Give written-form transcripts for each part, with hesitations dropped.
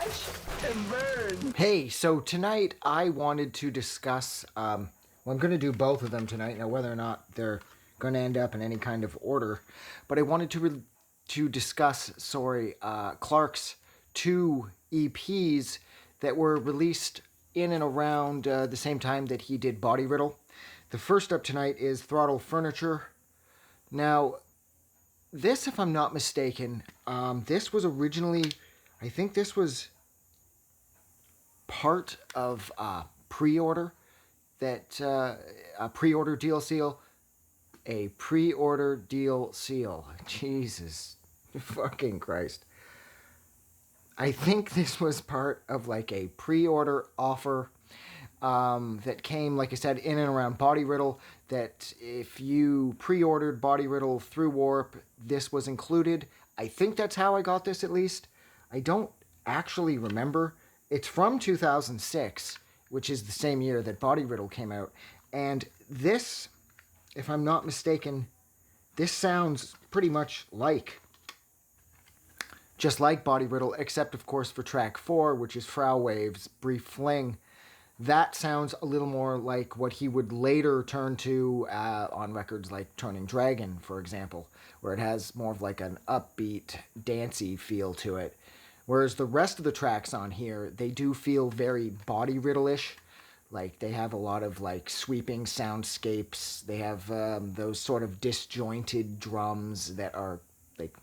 Watch and burn. Hey, so tonight I wanted to discuss, well, I'm going to do both of them tonight. Now, whether or not they're going to end up in any kind of order, but I wanted to discuss, Clark's two EPs that were released in and around the same time that he did Body Riddle. The first up tonight is Throttle Furniture. Now, this, if I'm not mistaken, this was originally, I think this was part of pre-order that a pre-order deal seal. A pre-order deal seal. Jesus fucking Christ. I think this was part of like a pre-order offer that came, like I said, in and around Body Riddle, that if you pre-ordered Body Riddle through Warp, this was included. I think that's how I got this, at least. I don't actually remember. It's from 2006, which is the same year that Body Riddle came out. And this, if I'm not mistaken, this sounds pretty much like, just like Body Riddle, except, of course, for track 4, which is Frau Wave's Brief Fling. That sounds a little more like what he would later turn to on records like Turning Dragon, for example, where it has more of like an upbeat, dancey feel to it. Whereas the rest of the tracks on here, they do feel very Body Riddle-ish. Like, they have a lot of, like, sweeping soundscapes. They have those sort of disjointed drums that are, like,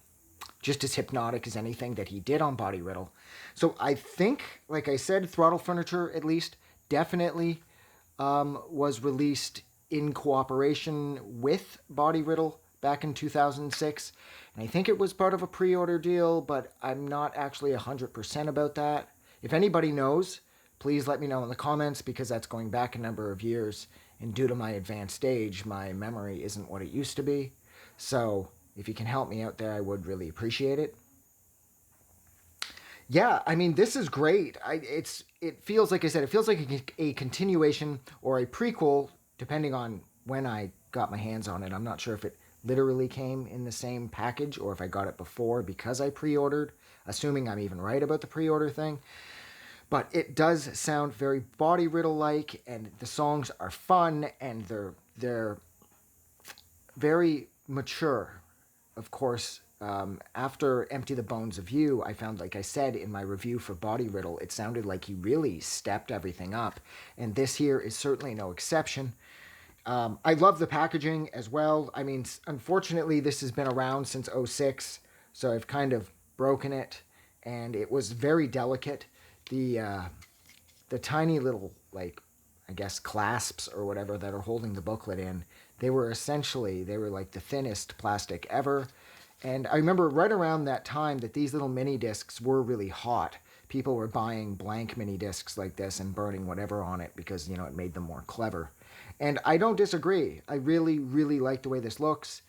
just as hypnotic as anything that he did on Body Riddle. So I think, like I said, Throttle Furniture, at least, definitely was released in cooperation with Body Riddle back in 2006. And I think it was part of a pre-order deal, but I'm not actually 100% about that. If anybody knows, please let me know in the comments, because that's going back a number of years. And due to my advanced age, my memory isn't what it used to be. So if you can help me out there, I would really appreciate it. Yeah, I mean, this is great. It feels, like I said, it feels like a continuation or a prequel, depending on when I got my hands on it. I'm not sure if it literally came in the same package or if I got it before because I pre-ordered, assuming I'm even right about the pre-order thing. But it does sound very Body Riddle-like, and the songs are fun, and they're very mature. Of course, after Empty the Bones of You, I found, like I said in my review for Body Riddle, it sounded like he really stepped everything up. And this here is certainly no exception. I love the packaging as well. I mean, unfortunately, this has been around since '06, so I've kind of broken it. And it was very delicate. The tiny little, like, I guess, clasps or whatever that are holding the booklet in, they were like the thinnest plastic ever. And I remember right around that time that these little mini discs were really hot. People were buying blank mini discs like this and burning whatever on it because, you know, it made them more clever. And I don't disagree. I really, really like the way this looks.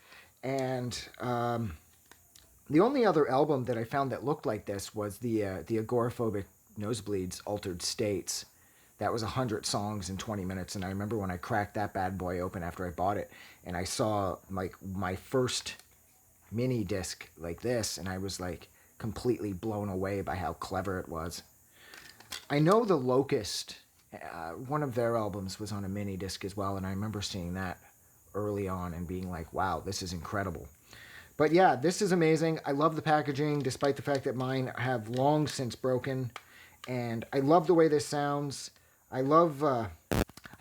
And the only other album that I found that looked like this was the Agoraphobic Nosebleeds Altered States. That was 100 songs in 20 minutes. And I remember when I cracked that bad boy open after I bought it, and I saw like my first mini disc like this, and I was like completely blown away by how clever it was. I know the Locust, one of their albums was on a mini disc as well, and I remember seeing that early on and being like, wow, this is incredible. But yeah, this is amazing. I love the packaging, despite the fact that mine have long since broken. And I love the way this sounds. I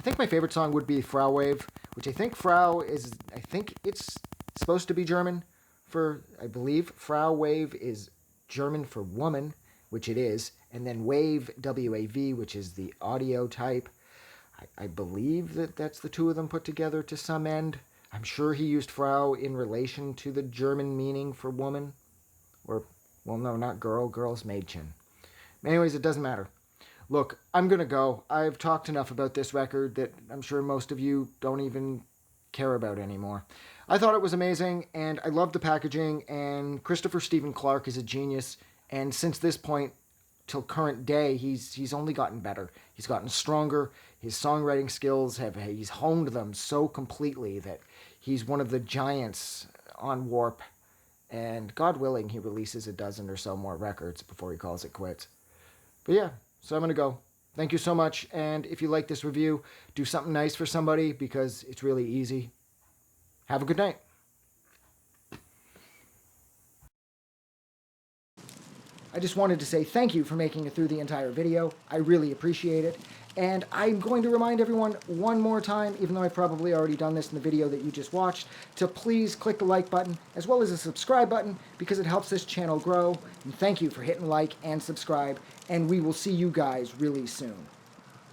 think my favorite song would be Frau Wave, which I think it's supposed to be German for, I believe Frau Wave is German for woman, which it is. And then Wave, W-A-V, which is the audio type. I believe that's the two of them put together to some end. I'm sure he used Frau in relation to the German meaning for woman. Or, well, no, not girl. Girl's Mädchen. Anyways, it doesn't matter. Look, I'm going to go. I've talked enough about this record that I'm sure most of you don't even care about anymore. I thought it was amazing, and I love the packaging, and Christopher Stephen Clark is a genius, and since this point till current day, he's only gotten better. He's gotten stronger. His songwriting skills he's honed them so completely that he's one of the giants on Warp, and God willing, he releases a dozen or so more records before he calls it quits. But yeah, so I'm going to go. Thank you so much. And if you like this review, do something nice for somebody because it's really easy. Have a good night. I just wanted to say thank you for making it through the entire video. I really appreciate it. And I'm going to remind everyone one more time, even though I've probably already done this in the video that you just watched, to please click the like button as well as the subscribe button because it helps this channel grow. And thank you for hitting like and subscribe, and we will see you guys really soon.